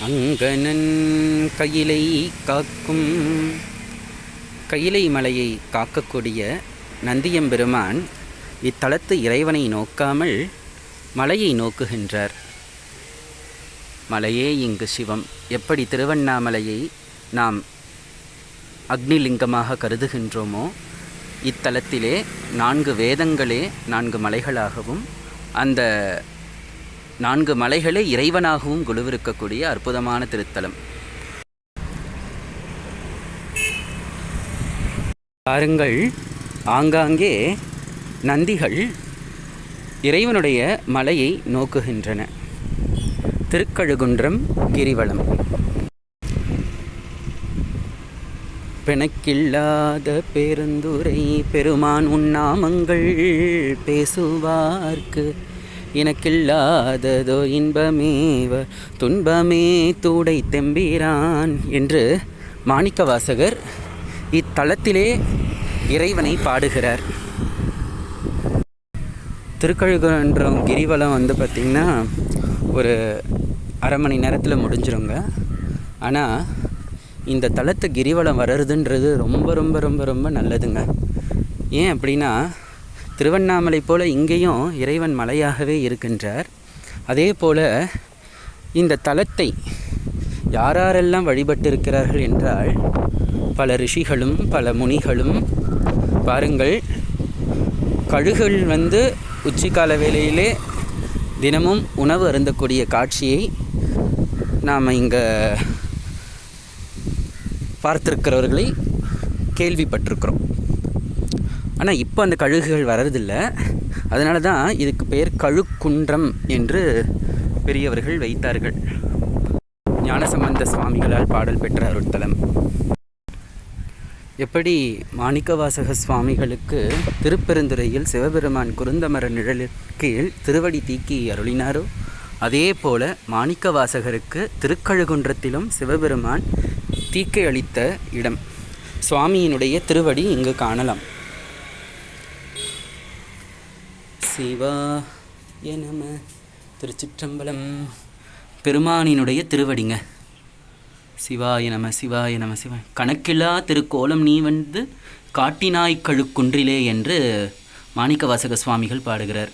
அங்கனன் கையிலை காக்கும் கையிலை மலையை காக்கக்கூடிய நந்தியம்பெருமான் இத்தலத்து இறைவனை நோக்காமல் மலையை நோக்குகின்றார். மலையே இங்கு சிவம். எப்படி திருவண்ணாமலையை நாம் அக்னிலிங்கமாக கருதுகின்றோமோ, இத்தலத்திலே 4 வேதங்களே 4 மலைகளாகவும், அந்த 4 மலைகளே இறைவனாகவும் குழுவிருக்கக்கூடிய அற்புதமான திருத்தலம். பாருங்கள், ஆங்காங்கே நந்திகள் இறைவனுடைய மலையை நோக்குகின்றன. திருக்கழுகுன்றம் கிரிவலம். பெணக்கில்லாத பெருந்துரை பெருமான் உன்னாமங்கள் பேசுவார்க்கு எனக்கில்லாததோ இன்பமேவ துன்பமே தூடை தெம்பிரான் என்று மாணிக்கவாசகர் இத்தலத்திலே இறைவனை பாடுகிறார். திருக்கழுகுன்றம் கிரிவலம் பார்த்திங்கன்னா ஒரு அரை மணி நேரத்தில் முடிஞ்சிருங்க. ஆனால் இந்த தலத்து கிரிவலம் வர்றதுன்றது ரொம்ப ரொம்ப ரொம்ப ரொம்ப நல்லதுங்க. ஏன் அப்படின்னா, திருவண்ணாமலை போல் இங்கேயும் இறைவன் மலையாகவே இருக்கின்றார். அதே போல் இந்த தலத்தை யாரெல்லாம் வழிபட்டிருக்கிறார்கள் என்றால், பல ரிஷிகளும் பல முனிகளும். பாருங்கள், கழுகுகள் உச்சிக்கால வேளையிலே தினமும் உணவு அருந்தக்கூடிய காட்சியை நாம் இங்கே பார்த்துருக்கிறவர்களை கேள்விப்பட்டிருக்கிறோம். ஆனால் இப்போ அந்த கழுகுகள் வர்றதில்லை. அதனால தான் இதுக்கு பெயர் கழுக்குன்றம் என்று பெரியவர்கள் வைத்தார்கள். ஞானசம்பந்த சுவாமிகளால் பாடல் பெற்ற அருட்தலம். எப்படி மாணிக்கவாசக சுவாமிகளுக்கு திருப்பெருந்துறையில் சிவபெருமான் குருந்தமர நிழலின் கீழ் திருவடி தீக்கி அருளினாரோ, அதே போல மாணிக்கவாசகருக்கு திருக்கழுகுன்றத்திலும் சிவபெருமான் தீக்கை அளித்த இடம். சுவாமியினுடைய திருவடி இங்கு காணலாம். சிவாய நம. திருச்சிற்றம்பலம். பெருமானினுடைய திருவடிங்க. சிவாய நம சிவாய நம சிவாய. கணக்கில்லா திருக்கோலம் நீ காட்டினாய் கழுக்குன்றிலே என்று மாணிக்கவாசக சுவாமிகள் பாடுகிறார்.